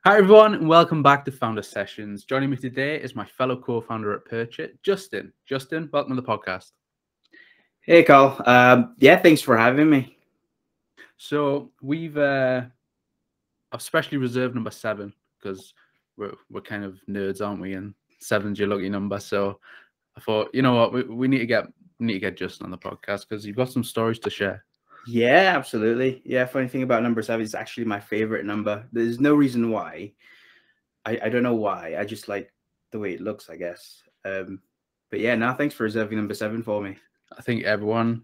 Hi everyone, and welcome back to Founder Sessions. Joining me today is my fellow co-founder at Purch, Justin. Justin, welcome to the podcast. Hey, Carl. Yeah, thanks for having me. So I've specially reserved number 7 because we're kind of nerds, aren't we? And 7's your lucky number. So I thought, you know what, we need to get Justin on the podcast because you've got some stories to share. Yeah, absolutely. Yeah, funny thing about number 7 is actually my favorite number. There's no reason why. I don't know why. I just like the way it looks, I guess. But yeah, now thanks for reserving number 7 for me. I think everyone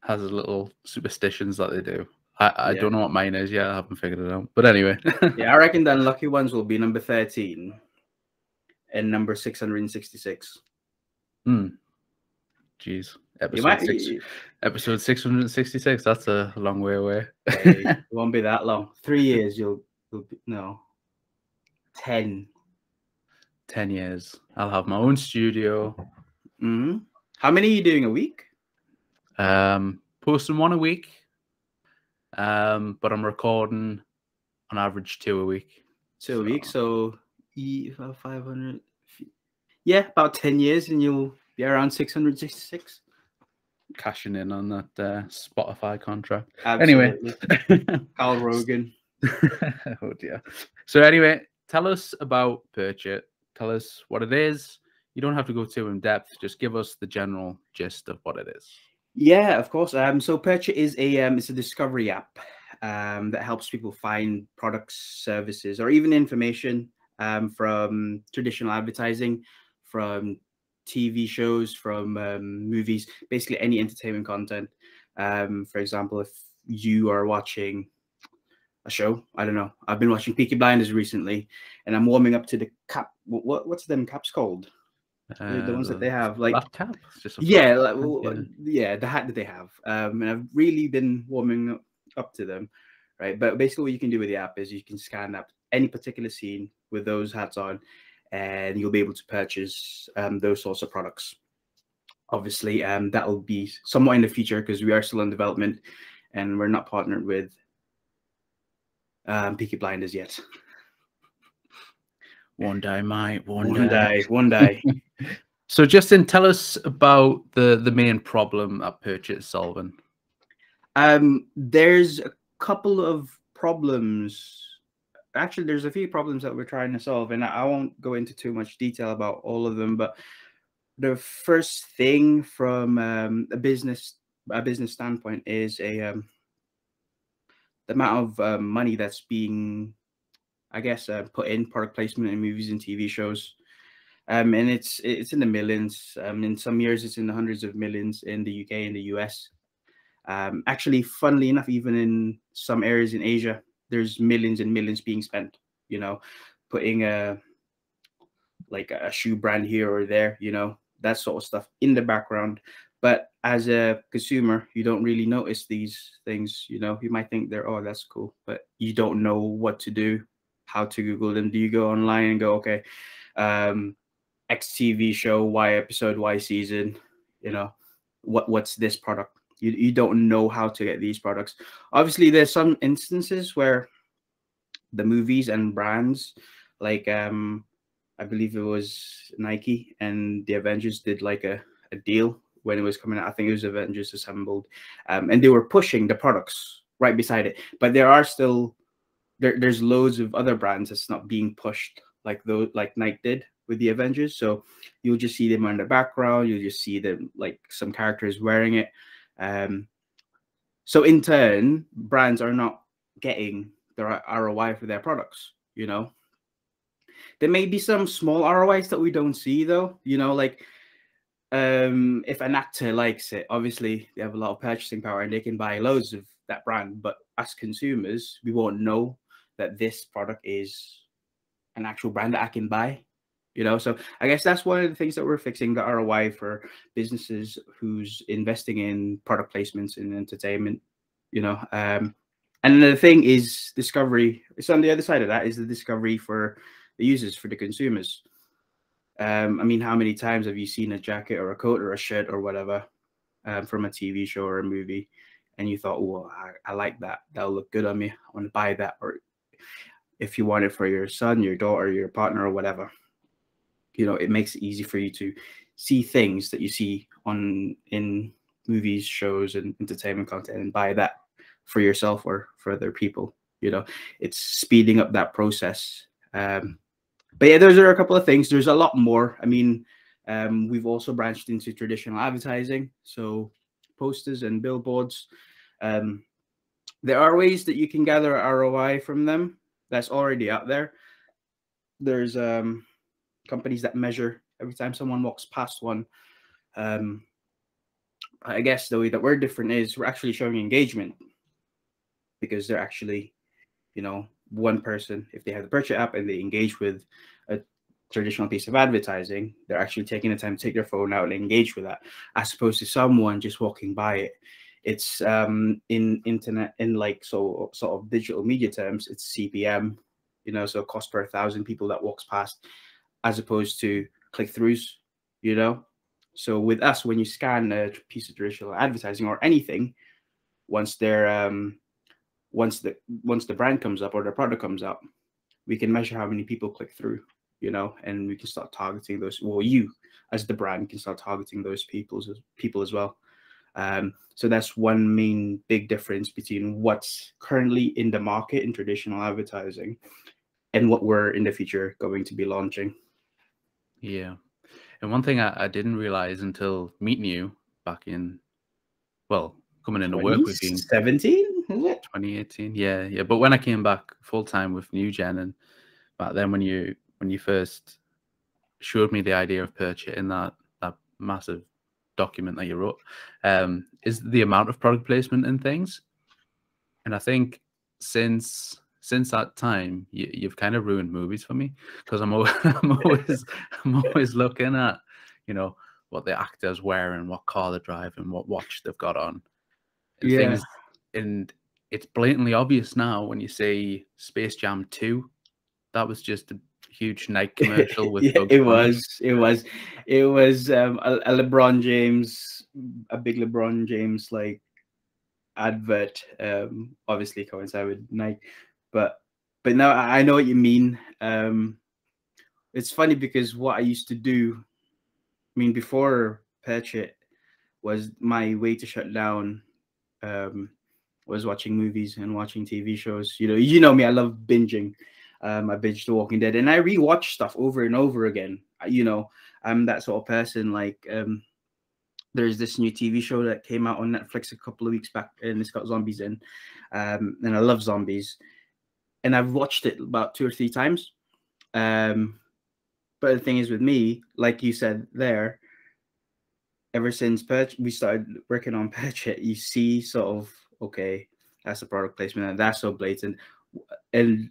has a little superstitions that they do. I Yeah. don't know what mine is yet. I haven't figured it out. But anyway. Yeah, I reckon the unlucky ones will be number 13 and number 666. Jeez. You Episode 666. That's a long way away. it won't be that long. 3 years you'll be, no. 10. 10 years. I'll have my own studio. Mm-hmm. How many are you doing a week? Posting 1 a week. But I'm recording on average 2 a week. 2 a week, so 500. Yeah, about 10 years, and you'll be around 666. Cashing in on that Spotify contract. Absolutely. Anyway, Carl Rogan. Oh dear. So anyway, tell us about Purch. Tell us what it is. You don't have to go too in depth. Just give us the general gist of what it is. Yeah, of course. So Purch is it's a discovery app that helps people find products, services, or even information from traditional advertising, from TV shows, from movies, basically any entertainment content. For example, if you are watching a show, I don't know, I've been watching Peaky Blinders recently, and I'm warming up to the cap. What's them caps called? The ones that they have, like flat cap. Yeah, the hat that they have. And I've really been warming up to them, right? But basically, what you can do with the app is you can scan up any particular scene with those hats on, and you'll be able to purchase those sorts of products. Obviously, that will be somewhat in the future because we are still in development, and we're not partnered with Peaky Blinders yet. One day, mate. One day. So, Justin, tell us about the main problem that Purch is solving. There's a couple of problems. Actually, there's a few problems that we're trying to solve, and I won't go into too much detail about all of them. But the first thing from a business standpoint is the amount of money that's being, I guess, put in product placement in movies and TV shows. And it's in the millions. In some years, it's in the hundreds of millions in the UK and the US. Actually, funnily enough, even in some areas in Asia, there's millions and millions being spent, putting like a shoe brand here or there, that sort of stuff in the background. But as a consumer, you don't really notice these things. You might think oh, that's cool, but you don't know what to do, how to Google them. Do you go online and go, okay, X TV show, Y episode, Y season, what's this product? You don't know how to get these products. Obviously, there's some instances where the movies and brands, like I believe it was Nike and the Avengers did like a deal when it was coming out. I think it was Avengers Assembled, and they were pushing the products right beside it. But there are still there's loads of other brands that's not being pushed like Nike did with the Avengers. So you'll just see them on the background. You'll just see them like some characters wearing it. So in turn, brands are not getting the ROI for their products. There may be some small ROIs that we don't see though. Like if an actor likes it, obviously they have a lot of purchasing power and they can buy loads of that brand. But as consumers, we won't know that this product is an actual brand that I can buy. So I guess that's one of the things that we're fixing, the ROI for businesses who's investing in product placements in entertainment. And the thing is discovery. It's on the other side of that is the discovery for the users, for the consumers. I mean, how many times have you seen a jacket or a coat or a shirt or whatever from a TV show or a movie, and you thought, "Oh, I like that. That'll look good on me. I want to buy that." Or if you want it for your son, your daughter, your partner, or whatever. You know, it makes it easy for you to see things that you see in movies, shows, and entertainment content, and buy that for yourself or for other people. You know, it's speeding up that process. But yeah, those are a couple of things. There's a lot more. I mean, we've also branched into traditional advertising, so posters and billboards. There are ways that you can gather ROI from them that's already out there. There's companies that measure every time someone walks past one. I guess the way that we're different is we're actually showing engagement, because they're actually, you know, one person, if they have the Purch app and they engage with a traditional piece of advertising, they're actually taking the time to take their phone out and engage with that, as opposed to someone just walking by it. It's in internet, in like sort of digital media terms, it's CPM, you know, so cost per 1,000 people that walks past, as opposed to click-throughs, you know. So with us, when you scan a piece of traditional advertising or anything, once they're once the brand comes up or the product comes up, we can measure how many people click through, you know, and we can start targeting those. Well, you as the brand can start targeting those people as well. So that's one main big difference between what's currently in the market in traditional advertising and what we're in the future going to be launching. Yeah. And one thing I didn't realize until meeting you back in, well, coming into work with you in 2017, is it? 2018. Yeah, yeah. But when I came back full time with New Gen, and back then when you first showed me the idea of Purch in that massive document that you wrote, is the amount of product placement and things. And I think since that time, you've kind of ruined movies for me, because I'm always looking at, you know, what the actor's wearing, what car they're driving, what watch they've got on, and things. And it's blatantly obvious now when you see Space Jam 2. That was just a huge Nike commercial with yeah, Bugs it Bunny. was a LeBron James, a big LeBron James like advert, obviously coincide with Nike, but now I know what you mean. It's funny because what I used to do, I mean, before Purch It, was my way to shut down, was watching movies and watching TV shows. You know me, I love binging. I binged The Walking Dead, and I rewatch stuff over and over again. You know, I'm that sort of person. Like, there's this new TV show that came out on Netflix a couple of weeks back, and it's got zombies in, and I love zombies, and I've watched it about 2 or 3 times. But the thing is with me, like you said there, ever since we started working on Purch It, you see sort of, okay, that's a product placement, and that's so blatant, and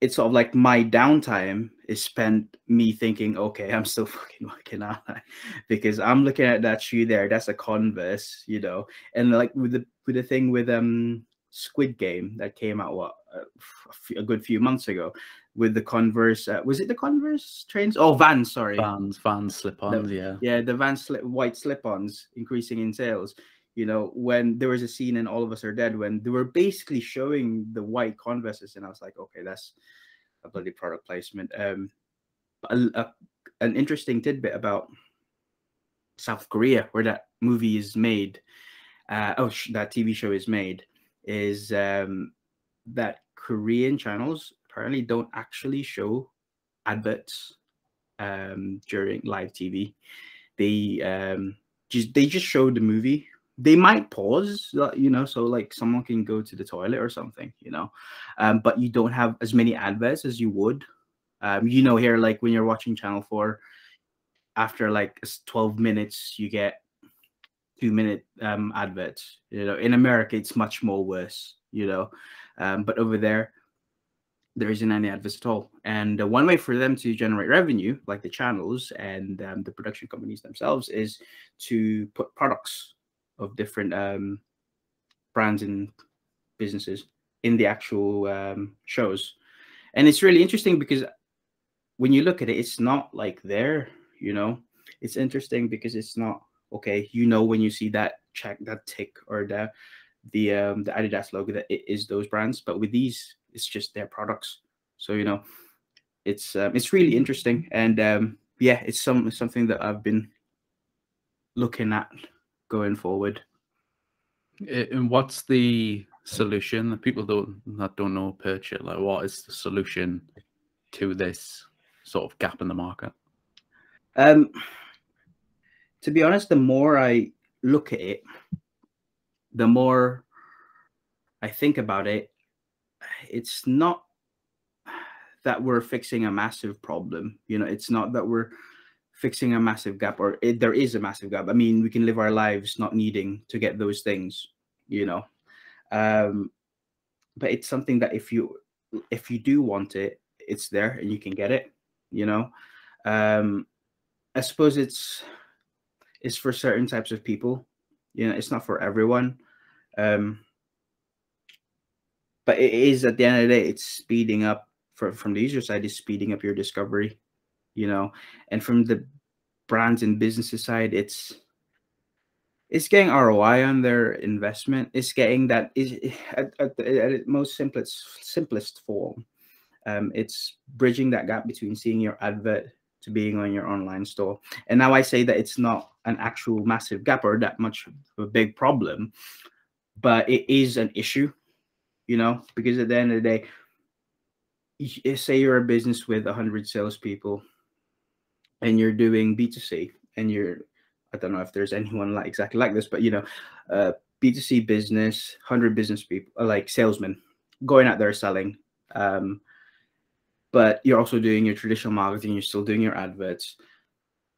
it's sort of like my downtime is spent me thinking, okay, I'm still fucking working, aren't I? Because I'm looking at that shoe there. That's a Converse, you know. And like with the thing with Squid Game that came out a good few months ago, with the Converse. Was it the Converse trains? Oh, Vans. Sorry, Vans slip-ons. Yeah, the Vans white slip-ons increasing in sales. You know, when there was a scene in All of Us Are Dead when they were basically showing the white Converses, and I was like, okay, that's a bloody product placement. An interesting tidbit about South Korea, where that movie is made, that TV show is made, is that Korean channels apparently don't actually show adverts during live TV. They just show the movie. They might pause, you know, so like someone can go to the toilet or something, you know, but you don't have as many adverts as you would. You know, here, like when you're watching Channel 4, after like 12 minutes, you get 2-minute adverts. You know, in America, it's much more worse, you know, but over there isn't any adverts at all. And one way for them to generate revenue, like the channels and the production companies themselves, is to put products of different brands and businesses in the actual shows. And it's really interesting because when you look at it, it's not like there, you know. It's interesting because it's not, okay, you know, when you see that check, that tick, or the Adidas logo, that it is those brands. But with these It's just their products. So it's really interesting, and yeah, it's something that I've been looking at going forward. And what's the solution? The people that don't know Purch, like, what is the solution to this sort of gap in the market? To be honest, the more I look at it, the more I think about it. It's not that we're fixing a massive problem. It's not that we're fixing a massive gap, or there is a massive gap. I mean, we can live our lives not needing to get those things, but it's something that if you do want it, it's there and you can get it. I suppose it's for certain types of people. It's not for everyone. But it is, at the end of the day, it's speeding up from the user side, is speeding up your discovery, and from the brands and businesses side, it's getting ROI on their investment. It's getting that is at its most simplest form. It's bridging that gap between seeing your advert to being on your online store. And now I say that it's not an actual massive gap or that much of a big problem, but it is an issue, because at the end of the day, say you're a business with 100 salespeople and you're doing B2C, and I don't know if there's anyone exactly like this, but B2C business, 100 business people, like salesmen going out there selling. But you're also doing your traditional marketing, you're still doing your adverts.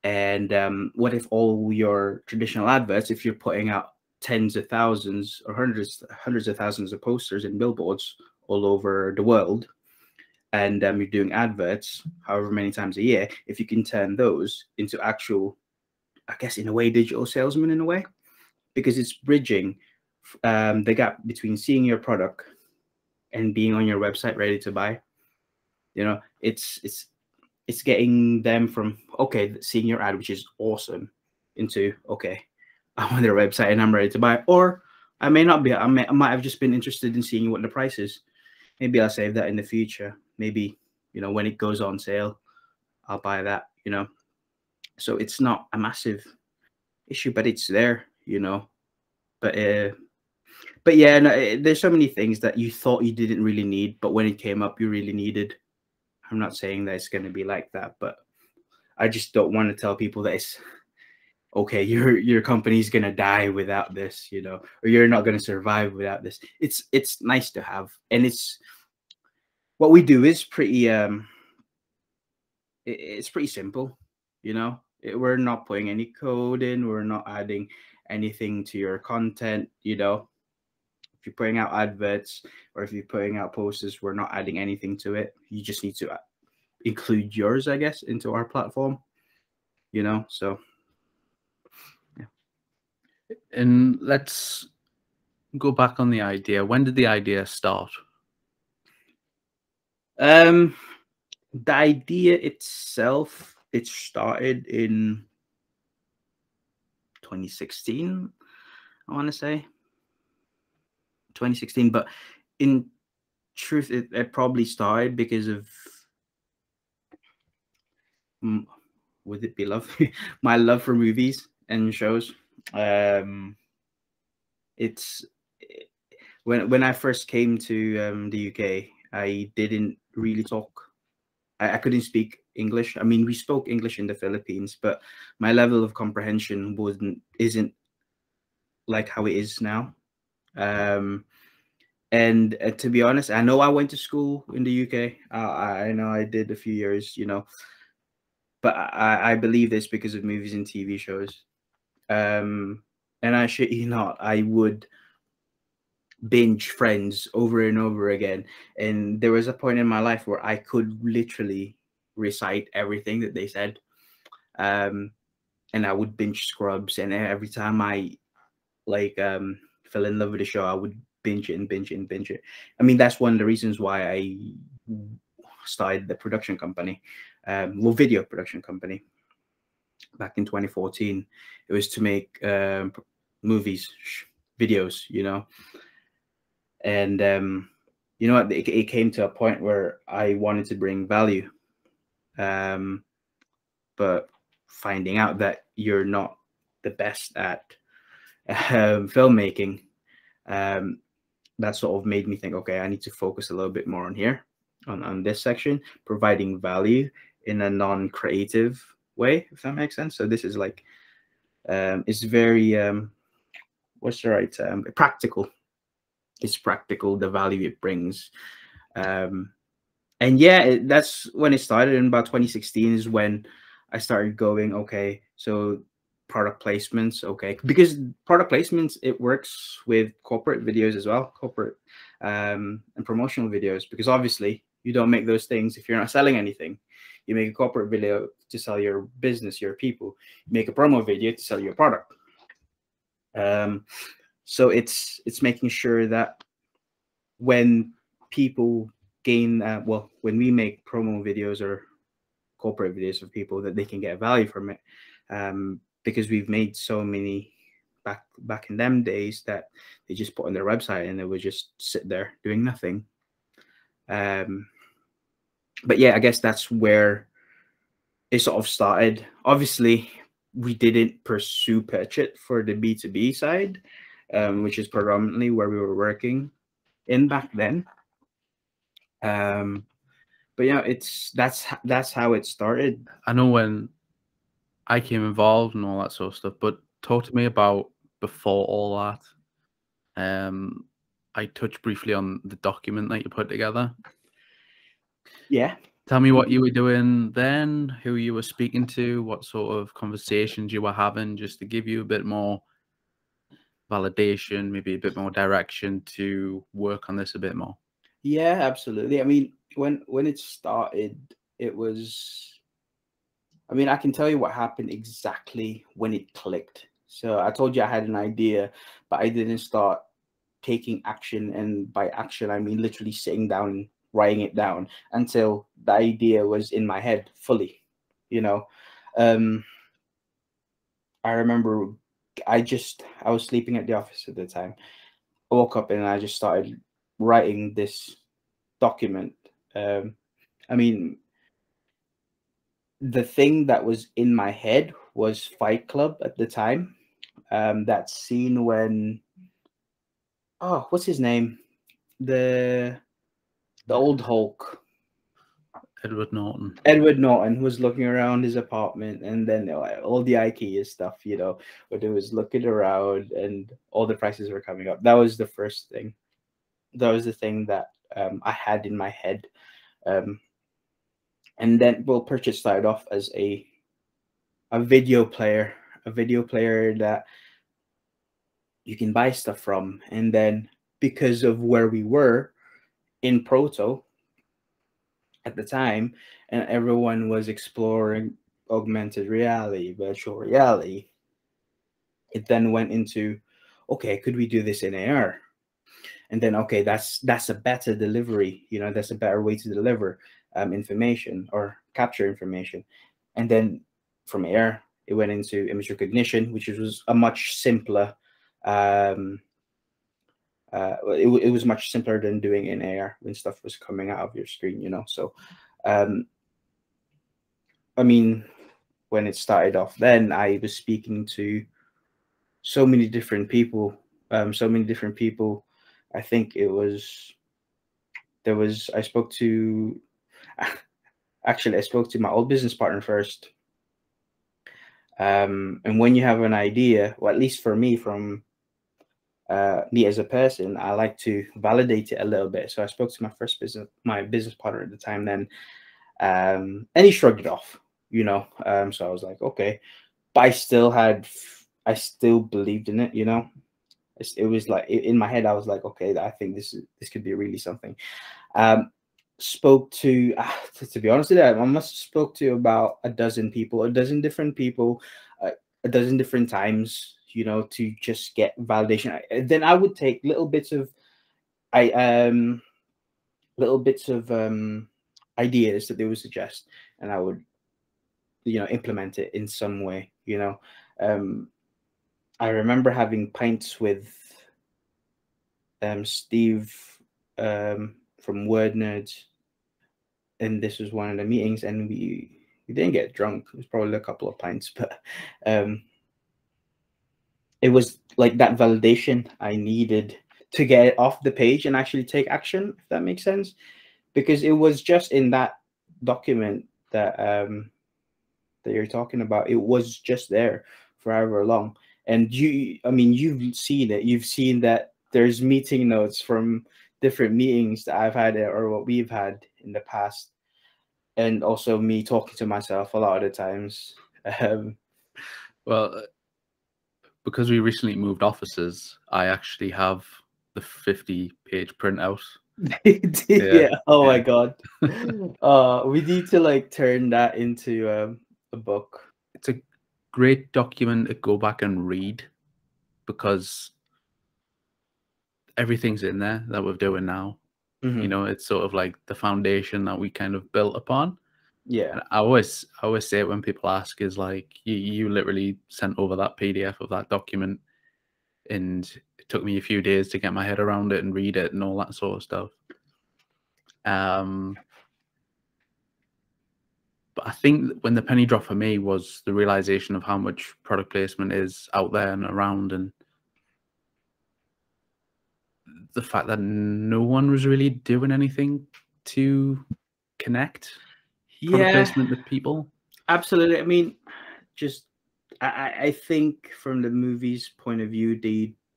And what if all your traditional adverts, if you're putting out tens of thousands or hundreds of thousands of posters and billboards all over the world, and you're doing adverts however many times a year, if you can turn those into actual, I guess in a way, digital salesmen in a way, because it's bridging the gap between seeing your product and being on your website ready to buy. It's getting them from, okay, seeing your ad, which is awesome, into, okay, I'm on their website and I'm ready to buy. Or I may not be. I might have just been interested in seeing what the price is. Maybe I'll save that in the future. Maybe, when it goes on sale, I'll buy that, So it's not a massive issue, but it's there, But yeah, no, there's so many things that you thought you didn't really need, but when it came up, you really needed. I'm not saying that it's going to be like that, but I just don't want to tell people that it's okay, your company's going to die without this, or you're not going to survive without this. It's nice to have, and it's what we do is pretty it's pretty simple, we're not putting any code in, we're not adding anything to your content, if you're putting out adverts or if you're putting out posters, we're not adding anything to it. You just need to include yours, I guess, into our platform, so yeah. And let's go back on the idea. When did the idea start? The idea itself, it started in 2016, I want to say 2016, but in truth, it probably started because of, would it be love? My love for movies and shows. It's when I first came to the UK, I didn't really talk. I couldn't speak English. I mean, we spoke English in the Philippines, but my level of comprehension isn't like how it is now. And to be honest, I know I went to school in the UK. I know I did a few years, but I believe this because of movies and TV shows. And I shit you not, I would binge Friends over and over again. And there was a point in my life where I could literally recite everything that they said. And I would binge Scrubs, and every time I fell in love with the show, I would binge it and binge it and binge it. I mean, that's one of the reasons why I started the production company, video production company, back in 2014. It was to make movies, videos, and you know what, it came to a point where I wanted to bring value, but finding out that you're not the best at filmmaking, that sort of made me think, okay, I need to focus a little bit more on here, on this section, providing value in a non-creative way, if that makes sense. So this is like, it's very, what's the right term? Practical. It's practical, the value it brings. And yeah, that's when it started. In about 2016 is when I started going, okay, so product placements, okay, because product placements, it works with corporate videos as well, corporate and promotional videos, because obviously you don't make those things if you're not selling anything. You make a corporate video to sell your business, your people. You make a promo video to sell your product. So it's making sure that when people gain, well, when we make promo videos or corporate videos for people, that they can get value from it, because we've made so many back in them days that they just put on their website and they would just sit there doing nothing. But yeah, I guess that's where it sort of started. Obviously, we didn't pursue Purch for the B2B side, which is predominantly where we were working in back then. But yeah, that's how it started. I know when I came involved and all that sort of stuff, but talk to me about before all that. I touched briefly on the document that you put together. Yeah. Tell me what you were doing then, who you were speaking to, what sort of conversations you were having, just to give you a bit more validation, maybe a bit more direction to work on this a bit more. Yeah, absolutely. I mean, when it started, it was, I mean, I can tell you what happened exactly when it clicked. So I told you I had an idea, but I didn't start taking action. And by action, I mean literally sitting down and writing it down until the idea was in my head fully, you know. I remember I was sleeping at the office at the time. I woke up and I just started writing this document. I mean, the thing that was in my head was Fight Club at the time. That scene when, oh, what's his name? The old Hulk. Edward Norton. Edward Norton was looking around his apartment, and then all the IKEA stuff, you know, where he was looking around and all the prices were coming up. That was the first thing. That was the thing that I had in my head. And then, well, Purchase started off as a video player that you can buy stuff from. And then because of where we were in Proto at the time, and everyone was exploring augmented reality, virtual reality, it then went into, okay, could we do this in AR? And then, okay, that's a better delivery, you know, that's a better way to deliver information or capture information. And then from AR, it went into image recognition, which was a much simpler, it was much simpler than doing in AR when stuff was coming out of your screen, you know. So, I mean, when it started off, then I was speaking to so many different people, I think I spoke to, actually, I spoke to my old business partner first. And when you have an idea, or at least for me, from me as a person, I like to validate it a little bit. So I spoke to my business partner at the time then, and he shrugged it off, you know. So I was like, okay, but I still believed in it, you know. It was like in my head, I was like, okay, I think this could be really something. Spoke to be honest with you, I must have spoke to about a dozen different people, a dozen different times, you know, to just get validation. Then I would take little bits of ideas that they would suggest, and I would, you know, implement it in some way, you know. I remember having pints with Steve from Word Nerds, and this was one of the meetings, and we didn't get drunk. It was probably a couple of pints, but it was like that validation I needed to get it off the page and actually take action, if that makes sense. Because it was just in that document that that you're talking about. It was just there for however long. And I mean, you've seen it. You've seen that there's meeting notes from different meetings that I've had or what we've had in the past. And also me talking to myself a lot of the times. Well, because we recently moved offices, I actually have the 50-page printout. Yeah. Oh my God. We need to like turn that into a book. It's a great document to go back and read, because everything's in there that we're doing now. Mhm. You know, it's sort of like the foundation that we kind of built upon. Yeah. And I always say it when people ask, is like, you literally sent over that PDF of that document, and it took me a few days to get my head around it and read it and all that sort of stuff. But I think when the penny dropped for me was the realization of how much product placement is out there and around, and the fact that no one was really doing anything to connect product placement with people. Absolutely. I mean, just I think from the movie's point of view,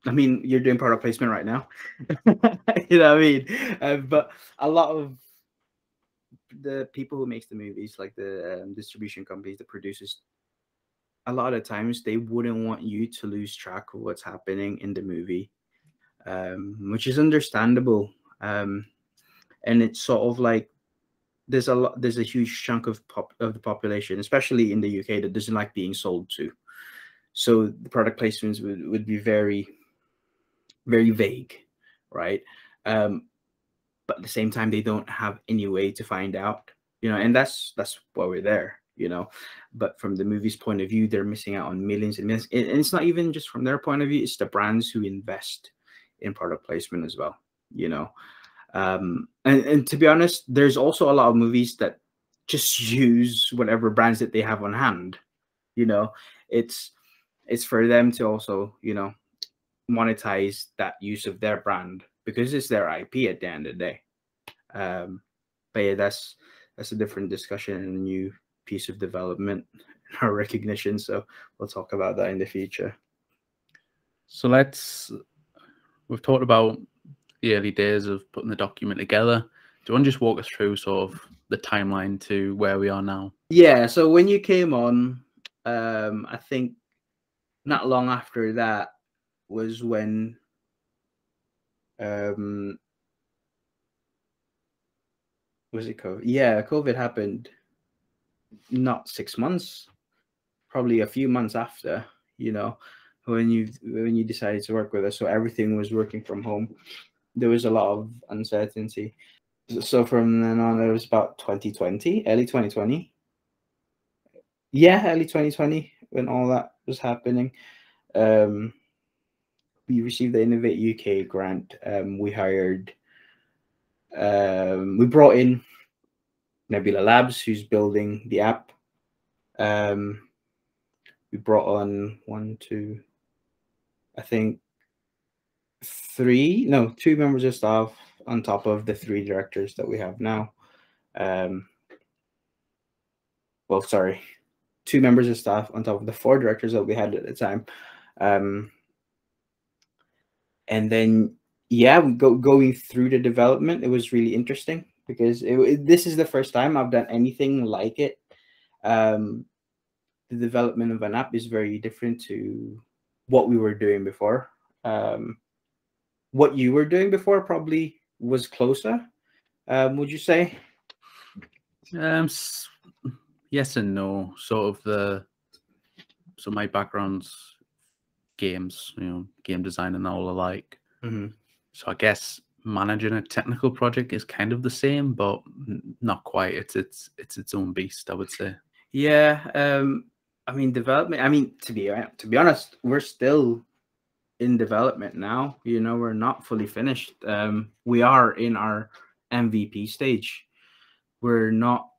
I mean, you're doing product placement right now. You know what I mean? But a lot of the people who makes the movies, like the distribution companies, the producers, a lot of times they wouldn't want you to lose track of what's happening in the movie, which is understandable. And it's sort of like there's a huge chunk of the population, especially in the UK, that doesn't like being sold to. So the product placements would be very, very vague, right? But at the same time, they don't have any way to find out, you know, and that's why we're there, you know. But from the movie's point of view, they're missing out on millions and millions. And it's not even just from their point of view; it's the brands who invest in product placement as well, you know. And to be honest, there's also a lot of movies that just use whatever brands that they have on hand. You know, it's for them to also, you know, monetize that use of their brand because it's their IP at the end of the day. But yeah, that's a different discussion and a new piece of development or recognition. So we'll talk about that in the future. So we've talked about the early days of putting the document together. Do you want to just walk us through sort of the timeline to where we are now? Yeah. So when you came on, I think not long after that was when was it COVID? Yeah, COVID happened not 6 months, probably a few months after, you know, when you decided to work with us. So everything was working from home. There was a lot of uncertainty. So from then on, it was about 2020, early 2020. Yeah, early 2020 when all that was happening. We received the Innovate UK grant. We brought in Nebula Labs, who's building the app. We brought on two members of staff on top of the 3 directors that we have now. Well, sorry, 2 members of staff on top of the 4 directors that we had at the time. And then, yeah, going through the development, it was really interesting because this is the first time I've done anything like it. The development of an app is very different to what we were doing before. What you were doing before probably was closer, would you say? Yes and no. Sort of so my background's games, you know, game design and all alike. So I guess managing a technical project is kind of the same, but not quite. It's its own beast, I would say. Yeah. I mean, development. I mean, to be honest, we're still in development now. You know, we're not fully finished. We are in our MVP stage. We're not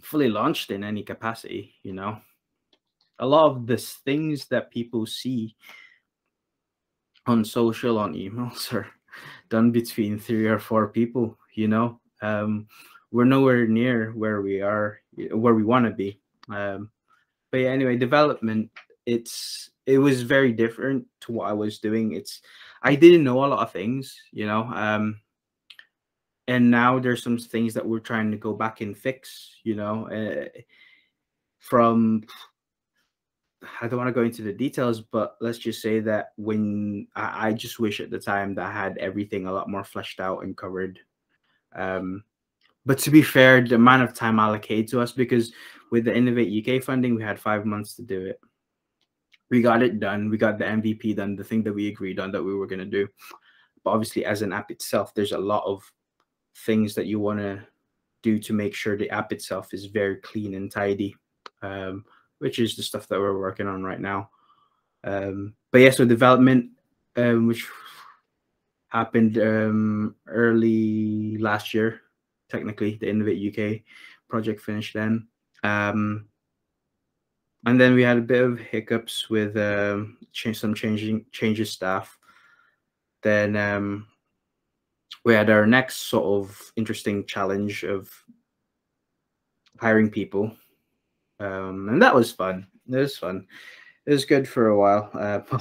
fully launched in any capacity, you know. A lot of the things that people see on social, on emails, are done between 3 or 4 people, you know. We're nowhere near where we are, where we want to be. But yeah, anyway, development, it was very different to what I was doing. I didn't know a lot of things, you know. And now there's some things that we're trying to go back and fix, you know. From I don't want to go into the details, but let's just say that when I just wish at the time that I had everything a lot more fleshed out and covered. But to be fair, the amount of time allocated to us, because with the Innovate UK funding, we had 5 months to do it. We got it done. We got the MVP done, the thing that we agreed on that we were going to do. But obviously, as an app itself, there's a lot of things that you want to do to make sure the app itself is very clean and tidy, which is the stuff that we're working on right now. But yeah, so development, which happened early last year, technically, the Innovate UK project finished then. And then we had a bit of hiccups with changes staff. Then we had our next sort of interesting challenge of hiring people. And that was fun. It was fun. It was good for a while.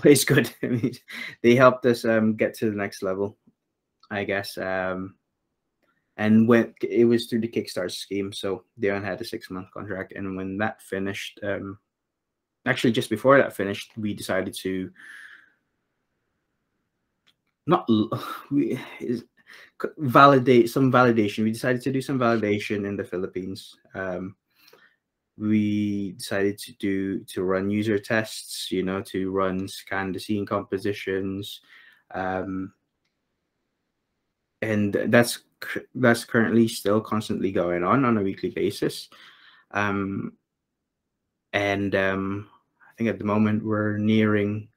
It's good. I mean, they helped us get to the next level, I guess. And when it was through the Kickstarter scheme, so they only had a 6-month contract. And when that finished, actually just before that finished, we decided to validate some validation. We decided to do some validation in the Philippines. We decided to run user tests, you know, to run scan the scene compositions, and that's currently still constantly going on a weekly basis. And I think at the moment we're nearing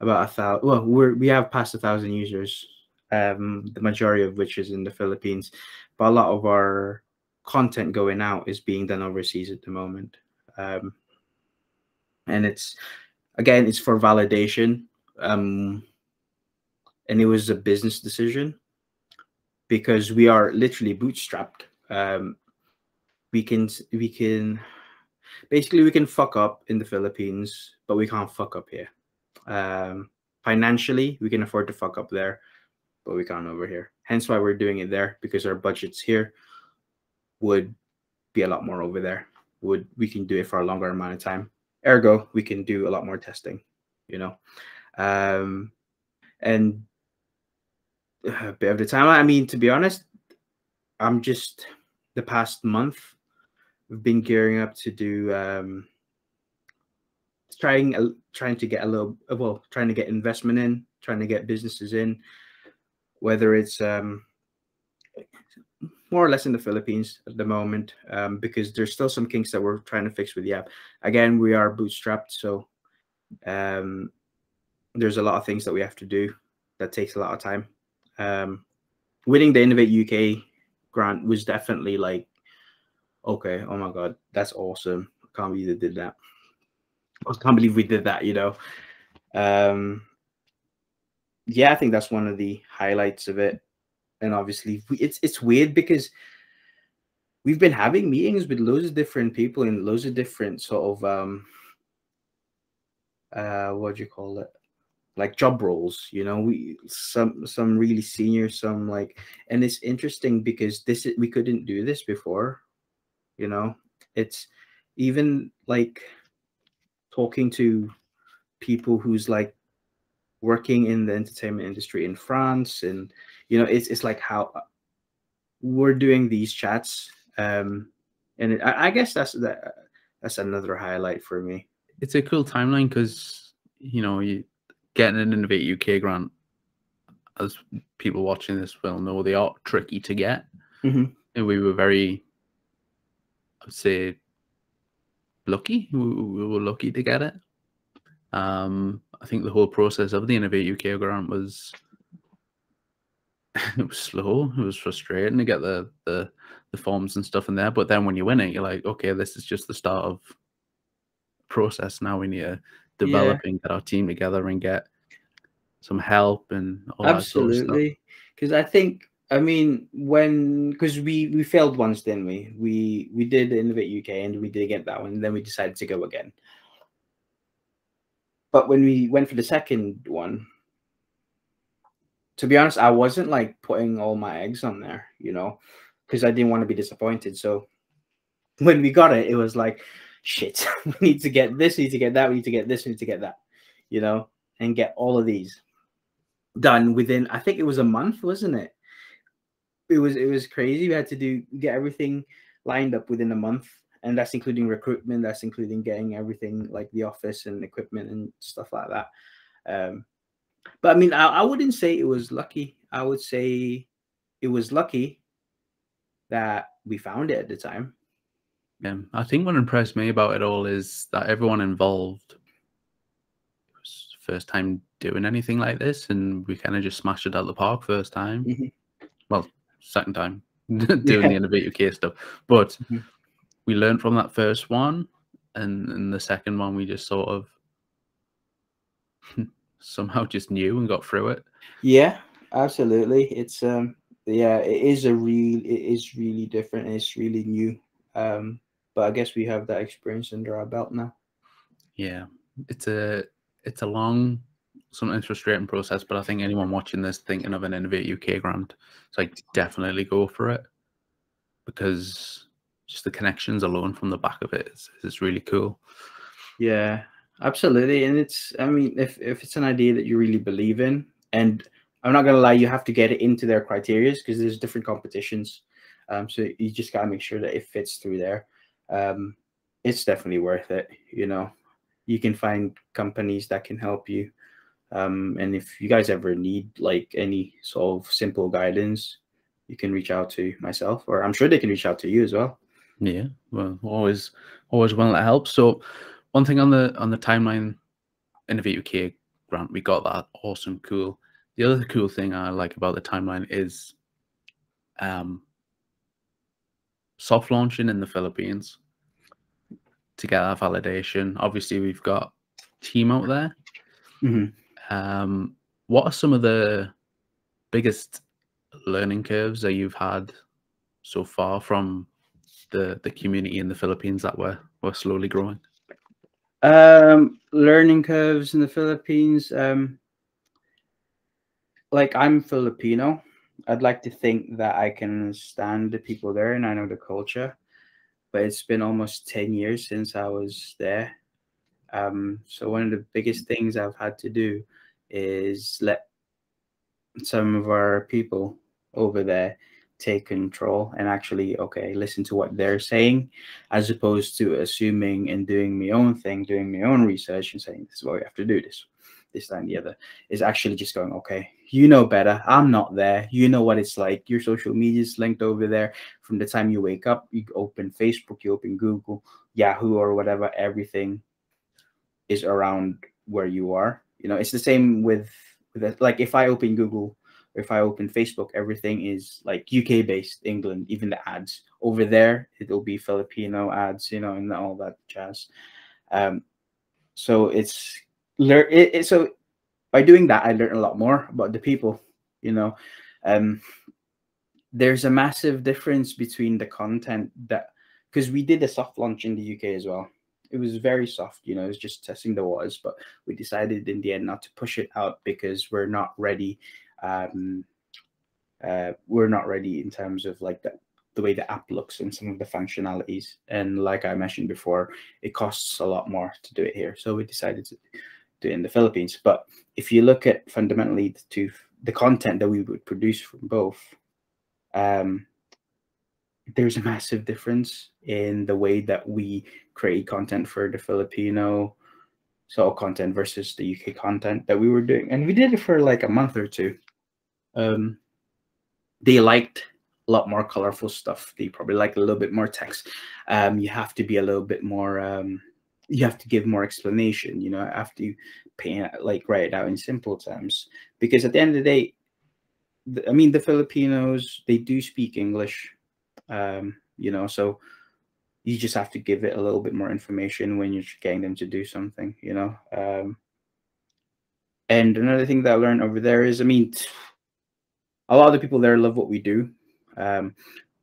about 1,000. Well, we have passed 1,000 users, the majority of which is in the Philippines, but a lot of our content going out is being done overseas at the moment. And it's for validation. And it was a business decision because we are literally bootstrapped. We can basically, we can fuck up in the Philippines, but we can't fuck up here. Financially, we can afford to fuck up there, but we can't over here. Hence why we're doing it there, because our budgets here would be a lot more over there. We can do it for a longer amount of time. Ergo, we can do a lot more testing, you know. And a bit of the time, I mean, to be honest, I'm just the past month, we've been gearing up to do trying to get trying to get investment in, trying to get businesses in, whether it's more or less in the Philippines at the moment, because there's still some kinks that we're trying to fix with the app. Again, we are bootstrapped, so there's a lot of things that we have to do that takes a lot of time. Winning the Innovate UK grant was definitely like, okay, oh my God, that's awesome. I can't believe they did that. I can't believe we did that, you know. Yeah, I think that's one of the highlights of it. And obviously, it's weird because we've been having meetings with loads of different people in loads of different sort of what do you call it, like job roles, you know. Some really senior, some like, and it's interesting because we couldn't do this before, you know. It's even like talking to people who's like working in the entertainment industry in France, and you know, it's like how we're doing these chats, and I guess that's another highlight for me. It's a cool timeline because, you know, you getting an Innovate UK grant, as people watching this will know, they are tricky to get. Mm-hmm. And we were very, I would say, lucky. We were lucky to get it. I think the whole process of the Innovate UK grant was it was slow. It was frustrating to get the forms and stuff in there. But then when you win it, you're like, okay, this is just the start of process. Now we need to Yeah, develop and get our team together and get some help and all that sort of stuff. absolutely. Because I think, I mean, because we failed once, didn't we? We did Innovate UK and we did get that one, and then we decided to go again. But when we went for the second one, to be honest, I wasn't like putting all my eggs on there, because I didn't want to be disappointed. So when we got it, it was like, shit, we need to get this, we need to get that, we need to get this, we need to get that, and get all of these done within, I think it was a month, wasn't it? It was crazy. We had to get everything lined up within a month, and that's including recruitment, that's including getting everything like the office and equipment and stuff like that. But I mean, I wouldn't say it was lucky. I would say it was lucky that we found it at the time. Yeah, I think what impressed me about it all is that everyone involved was first time doing anything like this, and we kind of just smashed it out of the park first time. Well, second time doing the Innovate UK stuff, but we learned from that first one, and the second one we just sort of somehow just knew and got through it. Yeah, absolutely. It's yeah, it is really different. It's really new. But I guess we have that experience under our belt now. Yeah, it's a long, sometimes frustrating process, but I think anyone watching this thinking of an Innovate UK grant, it's like definitely go for it, because just the connections alone from the back of it is really cool. Yeah, absolutely. And I mean, if it's an idea that you really believe in, and I'm not gonna lie, you have to get it into their criteria because there's different competitions. So you just gotta make sure that it fits through there. It's definitely worth it. You can find companies that can help you. And if you guys ever need like any sort of simple guidance, you can reach out to myself, or I'm sure they can reach out to you as well. Yeah, well, always willing to help. So one thing on the timeline, Innovate UK grant, we got that, awesome, cool. The other cool thing I like about the timeline is soft launching in the Philippines to get that validation. Obviously, we've got team out there. What are some of the biggest learning curves that you've had so far from the community in the Philippines that we're slowly growing? Learning curves in the Philippines. Like, I'm Filipino. I'd like to think that I can understand the people there and I know the culture, but it's been almost 10 years since I was there. So one of the biggest things I've had to do is let some of our people over there take control and actually, okay, listen to what they're saying, as opposed to assuming and doing my own thing, doing my own research and saying, this is what we have to do, this, that, and the other. Is actually just going, okay, you know better. I'm not there. You know what it's like. Your social media is linked over there from the time you wake up. You open Facebook, you open Google, Yahoo, or whatever. Everything is around where you are. It's the same with like, if I open Google or if I open Facebook, everything is like UK based, England. Even the ads over there, it'll be Filipino ads, and all that jazz. So so by doing that, I learned a lot more about the people. There's a massive difference between the content because we did a soft launch in the UK as well. It was very soft, it was just testing the waters, but we decided in the end not to push it out because we're not ready. We're not ready in terms of like the way the app looks and some of the functionalities. And like I mentioned before, it costs a lot more to do it here. So we decided to do it in the Philippines. But if you look at fundamentally the content that we would produce from both, there's a massive difference in the way that we create content for the Filipino sort of content versus the UK content that we were doing. And we did it for like a month or two. They liked a lot more colorful stuff. They probably like a little bit more text. You have to be a little bit more, you have to give more explanation, after you write it out in simple terms. Because at the end of the day, I mean, the Filipinos, they do speak English, you know, so you just have to give it a little bit more information when you're getting them to do something, you know. And another thing that I learned over there is, I mean, a lot of the people there love what we do. A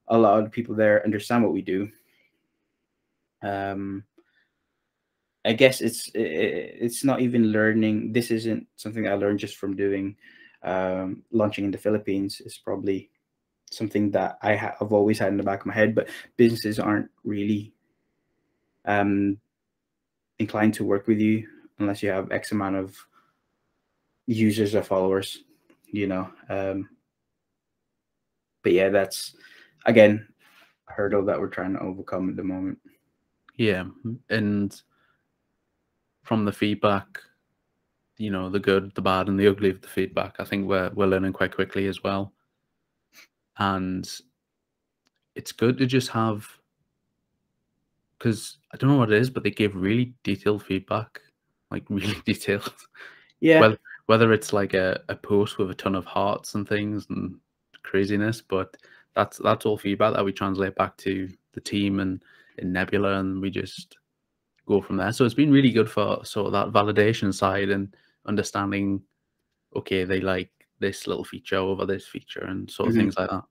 lot of the people there understand what we do. I guess it's not even learning. This isn't something I learned just from doing launching in the Philippines. It's probably something that I've always had in the back of my head. But businesses aren't really inclined to work with you unless you have X amount of users or followers, you know. But yeah, that's again a hurdle that we're trying to overcome at the moment. Yeah, and from the feedback, you know, the good, the bad, and the ugly of the feedback, I think we're learning quite quickly as well. And it's good to just have, because I don't know what it is, but they give really detailed feedback, like really detailed. Yeah. Whether it's like a post with a ton of hearts and things and craziness, but that's all feedback that we translate back to the team and in Nebula, and we just go from there. So it's been really good for sort of that validation side and understanding, okay, they like this little feature over this feature and sort of things like that.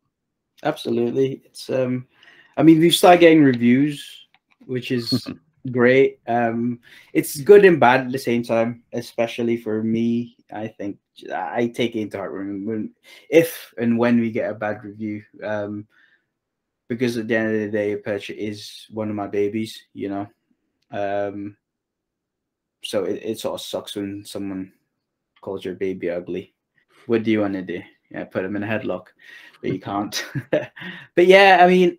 Absolutely. It's I mean, we've started getting reviews, which is great. It's good and bad at the same time, especially for me. I think I take it into heart if and when we get a bad review, because at the end of the day, Purch is one of my babies, you know. So it sort of sucks when someone calls your baby ugly. What do you want to do? Yeah, put him in a headlock, but you can't. But yeah, I mean,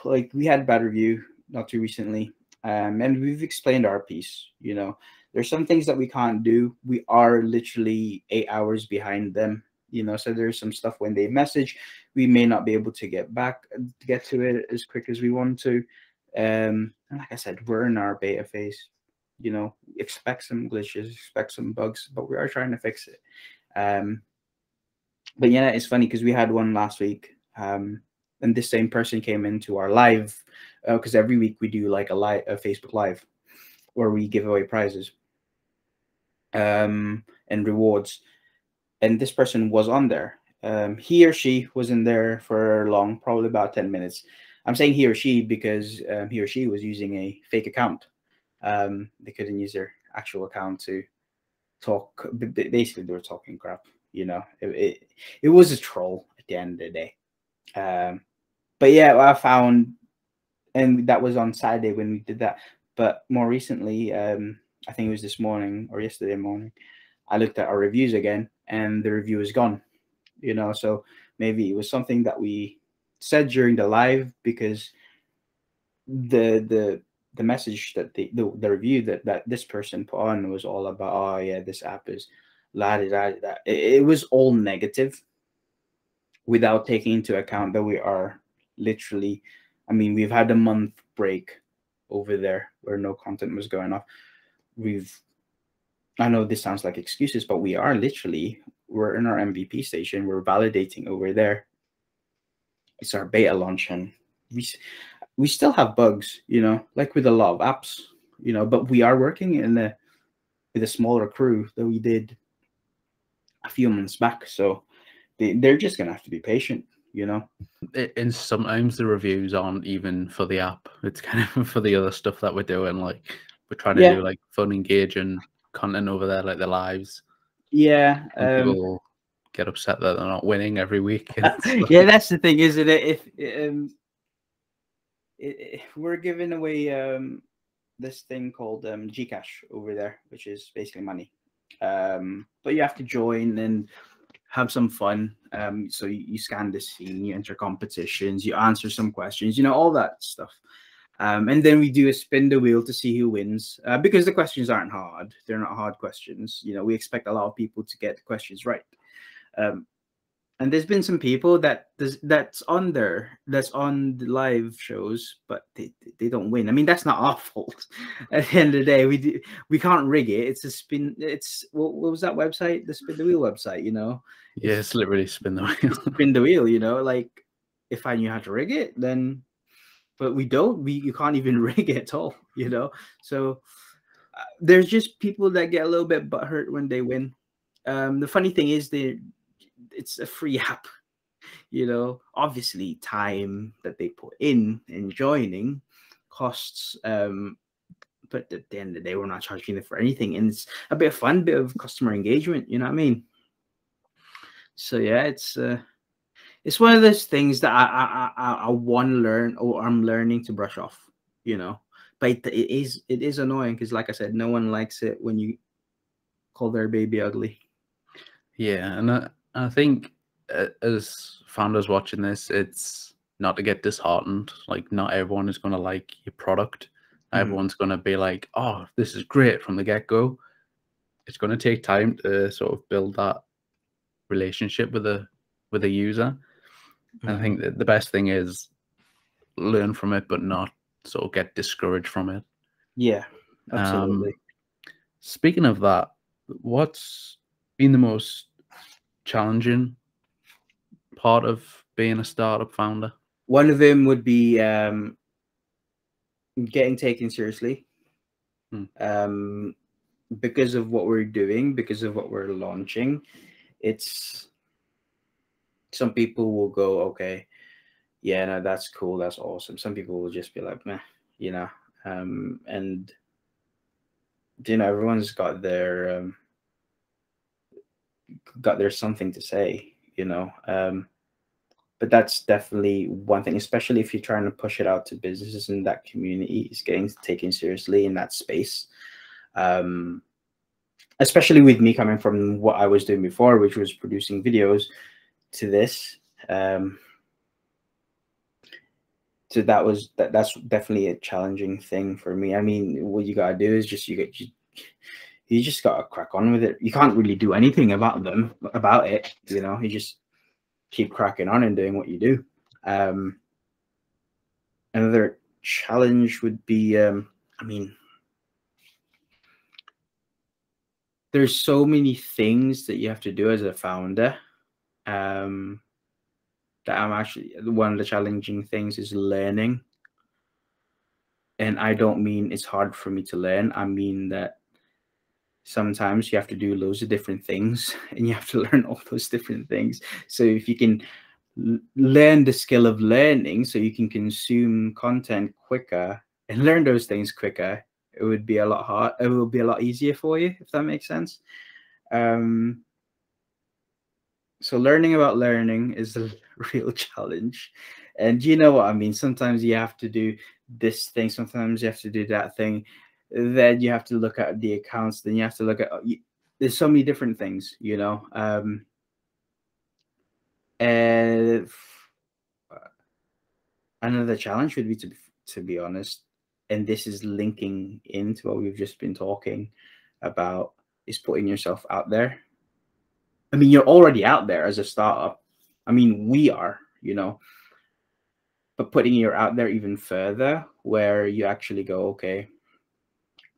like we had a bad review not too recently, and we've explained our piece. You know, there's some things that we can't do. We are literally 8 hours behind them. You know, so there's some stuff when they message, we may not be able to get to it as quick as we want to. And like I said, we're in our beta phase. You know, expect some glitches, expect some bugs, but we are trying to fix it. But yeah, it's funny because we had one last week, and this same person came into our live, because every week we do like a Facebook Live where we give away prizes and rewards, and this person was on there. He or she was in there for long, probably about 10 minutes. I'm saying he or she because he or she was using a fake account. They couldn't use their actual account to talk. Basically, they were talking crap. You know, it was a troll at the end of the day. But yeah, I found, and that was on Saturday when we did that. But more recently, I think it was this morning or yesterday morning, I looked at our reviews again, and the review is gone. You know, so maybe it was something that we said during the live, because the message that the review that this person put on was all about, oh yeah, this app is la da da. It was all negative, without taking into account that we are literally, I mean, we've had a month break over there where no content was going off. I know this sounds like excuses, but we're in our MVP station. We're validating over there. It's our beta launch, and we still have bugs, you know, like with a lot of apps, you know, but we are working with a smaller crew that we did a few months back. So they're just going to have to be patient, you know. And sometimes the reviews aren't even for the app. It's kind of for the other stuff that we're doing. Like we're trying to do like fun, engaging content over there, like the lives. Yeah. People get upset that they're not winning every week. Yeah, that's the thing, isn't it? If we're giving away this thing called Gcash over there, which is basically money. But you have to join and have some fun. So you scan the scene, you enter competitions, you answer some questions, you know, all that stuff. And then we do a spin the wheel to see who wins, because the questions aren't hard. They're not hard questions. You know, we expect a lot of people to get the questions right. And there's been some people that's on the live shows, but they don't win. I mean, that's not our fault. At the end of the day, we can't rig it. It's a spin. It's what was that website? The spin the wheel website. You know, Yeah, it's literally spin the wheel. spin the wheel. You know, like if I knew how to rig it, then. But we don't. You can't even rig it at all. You know, so there's just people that get a little bit butthurt when they win. The funny thing is, it's a free app. You know, obviously time that they put in joining costs, but at the end of the day, we're not charging them for anything, and it's a bit of fun, bit of customer engagement. You know what I mean? So yeah, it's one of those things that I want to learn, or I'm learning to brush off. You know, but it is annoying because, like I said, no one likes it when you call their baby ugly. Yeah, and I think as founders watching this, it's not to get disheartened. Like, not everyone is going to like your product. Everyone's going to be like, "Oh, this is great" from the get-go. It's going to take time to sort of build that relationship with a user. And I think that the best thing is learn from it, but not sort of get discouraged from it. Yeah, absolutely. Speaking of that, what's been the most challenging part of being a startup founder? One of them would be getting taken seriously. Because of what we're doing, because of what we're launching, it's some people will go, okay, yeah, no, that's cool, that's awesome. Some people will just be like, meh, you know, and you know, everyone's got their something to say, you know. But that's definitely one thing, especially if you're trying to push it out to businesses in that community, is getting taken seriously in that space. Especially with me coming from what I was doing before, which was producing videos, to this. So that's definitely a challenging thing for me. I mean, what you gotta do is just you just gotta crack on with it. You can't really do anything about it. You know, you just keep cracking on and doing what you do. Another challenge would be, I mean, there's so many things that you have to do as a founder. That I'm actually, one of the challenging things is learning. And I don't mean it's hard for me to learn. I mean that sometimes you have to do loads of different things and you have to learn all those different things. So if you can learn the skill of learning, so you can consume content quicker and learn those things quicker, it would be a lot it will be a lot easier for you, if that makes sense. So learning about learning is a real challenge. And you know what I mean? Sometimes you have to do this thing, sometimes you have to do that thing. Then you have to look at the accounts, then you have to look at, there's so many different things, you know. And another challenge would be to be honest, and this is linking into what we've just been talking about, is putting yourself out there. I mean, you're already out there as a startup. I mean, we are, you know, but putting you out there even further, where you actually go, okay,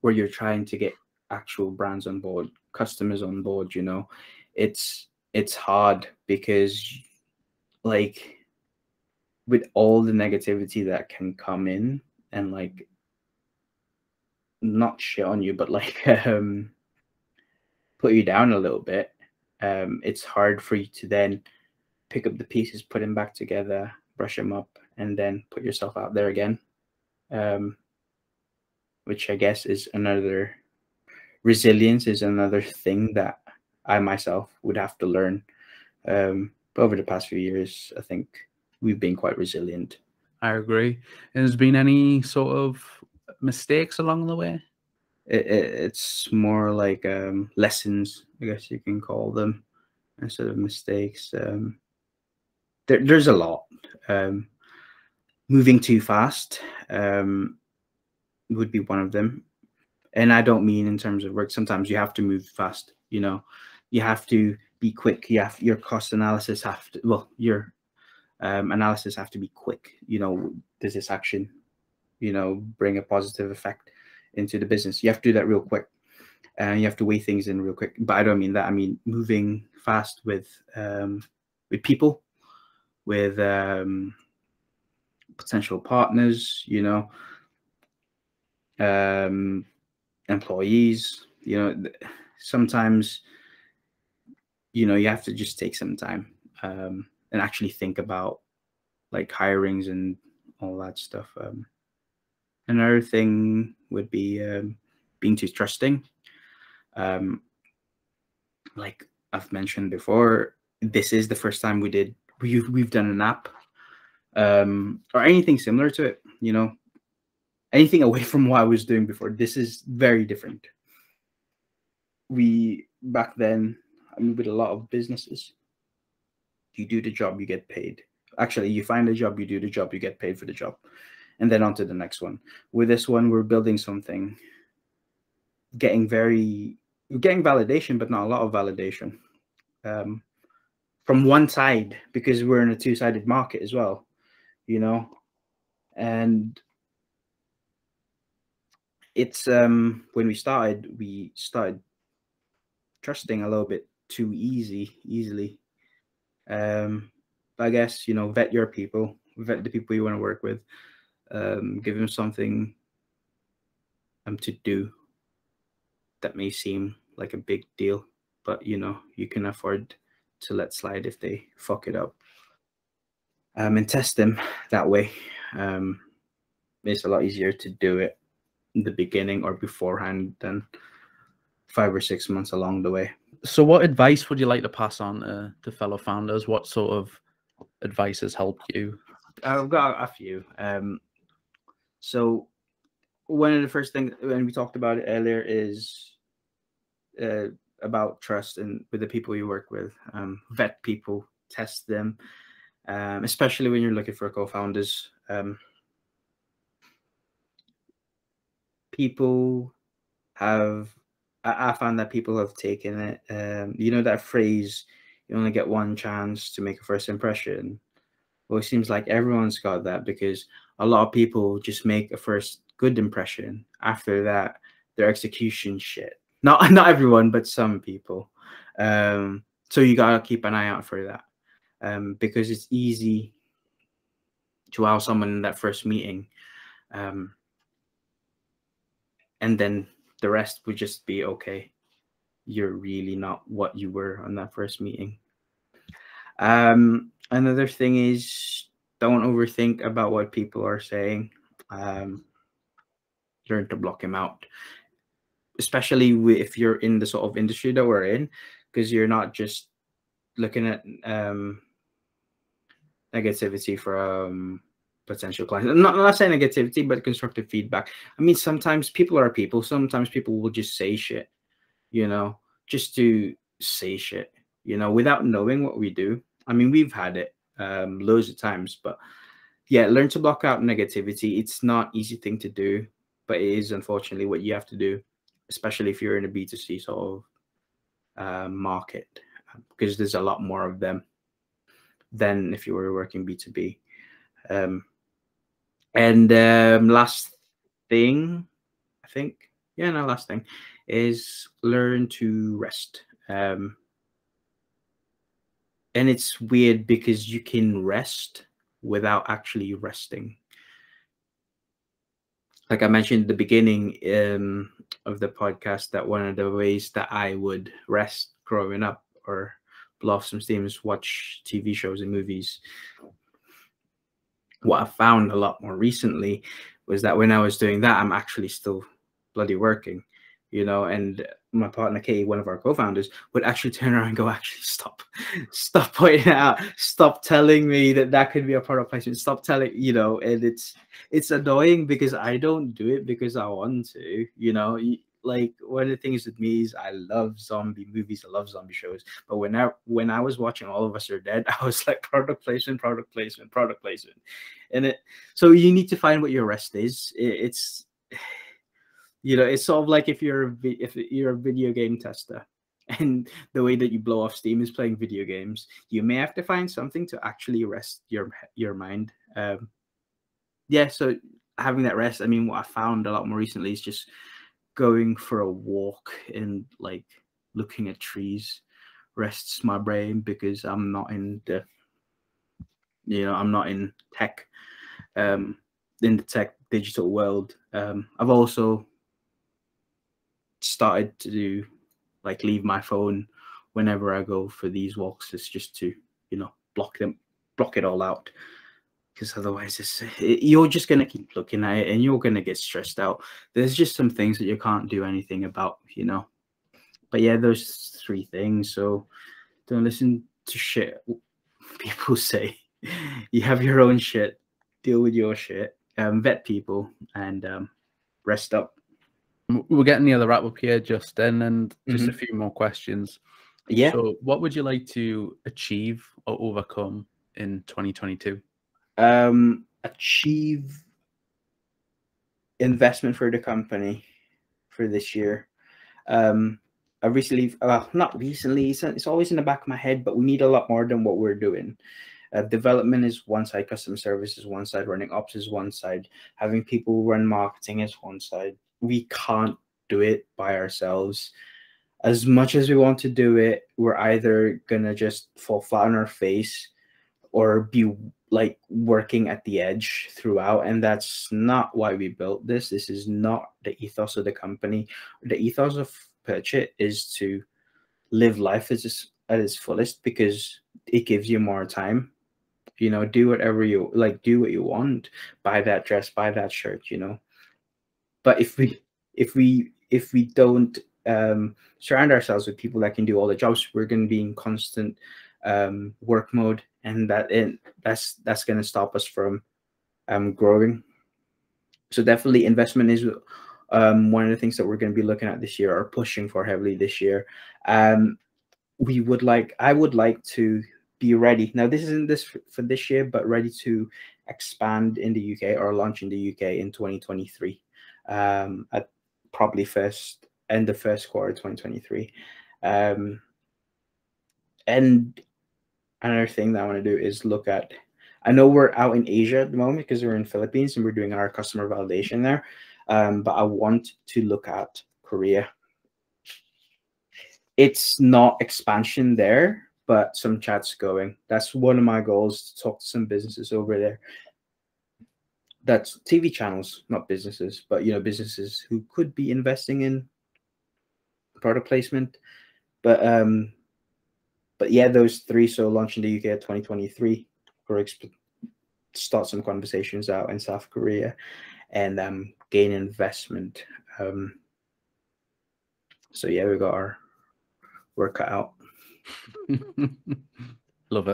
where you're trying to get actual brands on board, customers on board, you know, it's hard because, like, with all the negativity that can come in and, like, not shit on you, but like put you down a little bit, it's hard for you to then pick up the pieces, put them back together, brush them up, and then put yourself out there again, which I guess is another, resilience is another thing that I myself would have to learn. But over the past few years, I think we've been quite resilient. I agree. Has been any sort of mistakes along the way? It's more like lessons, I guess you can call them, instead of mistakes. There's a lot. Moving too fast would be one of them. And I don't mean in terms of work. Sometimes you have to move fast, you know, you have to be quick. Your cost analysis have to, well, your analysis have to be quick. You know, does this action, you know, bring a positive effect into the business? You have to do that real quick, and you have to weigh things in real quick. But I don't mean that. I mean moving fast with people, with potential partners, you know, employees. You know, sometimes, you know, you have to just take some time and actually think about like hirings and all that stuff. Another thing would be being too trusting. Like I've mentioned before, this is the first time we've done an app or anything similar to it. You know, anything away from what I was doing before. This is very different. Back then, I mean, with a lot of businesses, you do the job, you get paid. Actually, you find a job, you do the job, you get paid for the job, and then on to the next one. With this one, we're building something, getting validation, but not a lot of validation from one side, because we're in a two-sided market as well, you know. And it's when we started trusting a little bit too easily. I guess, you know, vet your people, vet the people you want to work with, give them something to do that may seem like a big deal, but you know, you can afford to let slide if they fuck it up, and test them that way. It's a lot easier to do it in the beginning or beforehand than 5 or 6 months along the way. So what advice would you like to pass on to fellow founders? What sort of advice has helped you? I've got a few. So one of the first things, when we talked about it earlier, is about trust and with the people you work with. Vet people, test them, especially when you're looking for co-founders. People have, I found that people have taken it, you know, that phrase, you only get one chance to make a first impression. Well, it seems like everyone's got that, because a lot of people just make a first good impression. After that, their execution shit. Not everyone, but some people. So you gotta keep an eye out for that, because it's easy to wow someone in that first meeting, and then the rest would just be okay. You're really not what you were on that first meeting. Another thing is, don't overthink about what people are saying. Learn to block them out, especially if you're in the sort of industry that we're in, because you're not just looking at negativity from potential clients. I'm not saying negativity, but constructive feedback. I mean, sometimes people are people. Sometimes people will just say shit, you know, just to say shit, you know, without knowing what we do. I mean, we've had it loads of times, but yeah, learn to block out negativity. It's not an easy thing to do, but it is unfortunately what you have to do, especially if you're in a B2C sort of market, because there's a lot more of them than if you were working B2B. And last thing, I think, yeah, no, last thing is learn to rest. And it's weird because you can rest without actually resting. Like I mentioned at the beginning of the podcast, that one of the ways that I would rest growing up or blow off some steam is watch TV shows and movies. What I found a lot more recently was that when I was doing that, I'm actually still bloody working, you know. And my partner Katie, one of our co-founders, would actually turn around and go, actually stop pointing it out, stop telling me that could be a product placement, stop telling, you know. And it's annoying because I don't do it because I want to, you know. Like, one of the things with me is I love zombie movies, I love zombie shows, but when I was watching All of Us Are Dead, I was like, product placement, and so you need to find what your rest is. It's, you know, it's sort of like if you're a video game tester and the way that you blow off steam is playing video games, you may have to find something to actually rest your mind. Yeah, so having that rest, I mean, what I found a lot more recently is just going for a walk and like looking at trees rests my brain, because I'm not in the, I'm not in tech, in the tech digital world. I've also started to like leave my phone whenever I go for these walks. It's just to, block it all out, because otherwise you're just going to keep looking at it and you're going to get stressed out. There's just some things that you can't do anything about, but yeah, those 3 things. So don't listen to shit people say. You have your own shit, deal with your shit, vet people, and rest up. We're getting near the wrap up here, Justin, and just a few more questions. Yeah. So what would you like to achieve or overcome in 2022? Achieve investment for the company for this year. I recently, not recently, it's always in the back of my head, but we need a lot more than what we're doing. Development is one side, customer service is one side, running ops is one side, having people run marketing is one side. We can't do it by ourselves. As much as we want to do it, we're either gonna just fall flat on our face or be like working at the edge throughout, and that's not why we built this. This is not the ethos of the company. The ethos of Purch is to live life at its fullest, because it gives you more time. Do whatever you like, do what you want, buy that dress, buy that shirt, but if we don't surround ourselves with people that can do all the jobs, we're going to be in constant work mode, and that's going to stop us from growing. So definitely investment is one of the things that we're going to be looking at this year, or pushing for heavily this year. I would like to be ready. Now, this isn't for this year, but ready to expand in the UK or launch in the UK in 2023, at probably end of first quarter 2023. And another thing that I want to do is look at, I know we're out in Asia at the moment because we're in Philippines and we're doing our customer validation there, but I want to look at Korea. It's not expansion there, but some chats going. That's one of my goals, to talk to some businesses over there. That's TV channels, not businesses, but businesses who could be investing in product placement. But yeah, those 3. So launch in the UK at 2023, or start some conversations out in South Korea, and gain investment. So yeah, we got our work cut out. Love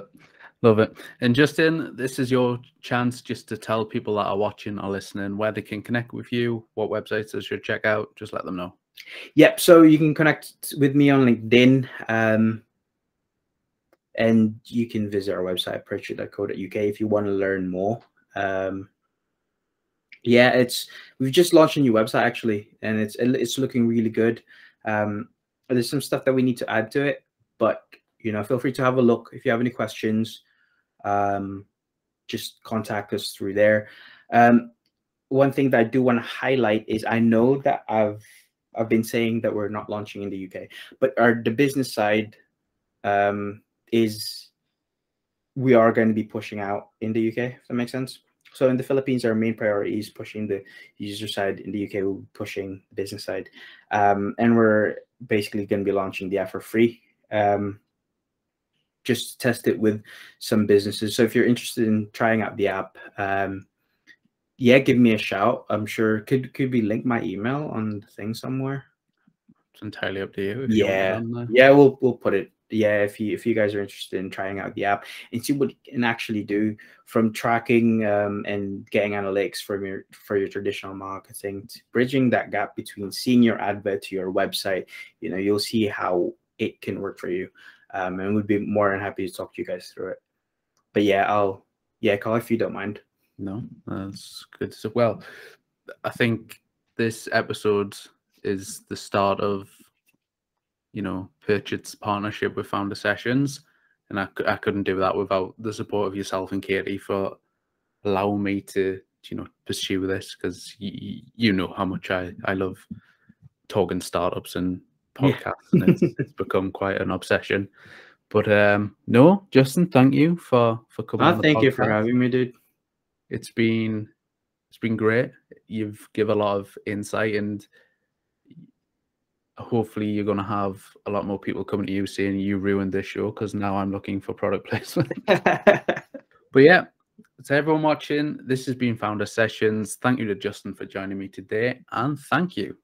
it. And Justin, this is your chance just to tell people that are watching or listening where they can connect with you, what websites they should check out. Just let them know. Yep. So you can connect with me on LinkedIn, and you can visit our website, purch.co.uk, if you want to learn more. Yeah, we've just launched a new website actually, and it's looking really good. There's some stuff that we need to add to it, but feel free to have a look. If you have any questions, just contact us through there. One thing that I do want to highlight is, I know that I've been saying that we're not launching in the UK, but the business side is, we are going to be pushing out in the UK, if that makes sense. So in the Philippines, our main priority is pushing the user side. In the UK, we're pushing the business side, and we're basically going to be launching the app for free. Just test it with some businesses. So if you're interested in trying out the app, yeah, give me a shout. I'm sure could be link my email on the thing somewhere. It's entirely up to you. Yeah, we'll put it. Yeah, if you guys are interested in trying out the app and see what you can actually do, from tracking and getting analytics for your traditional marketing, to bridging that gap between seeing your advert to your website, you'll see how it can work for you. And we'd be more than happy to talk to you guys through it. But yeah, Carl, if you don't mind. No, that's good. So, well, I think this episode is the start of you know, Purch's partnership with Founder Sessions, and I couldn't do that without the support of yourself and Katie for allowing me to, you know, pursue this, because you know how much I love talking startups and podcasts, and it's become quite an obsession. But no, Justin, thank you for coming on the thank podcast. you for having me, dude. It's been great. You've given a lot of insight, and hopefully you're going to have a lot more people coming to you saying you ruined this show, because now I'm looking for product placement. But yeah, to everyone watching, this has been Founder Sessions. Thank you to Justin for joining me today, and thank you.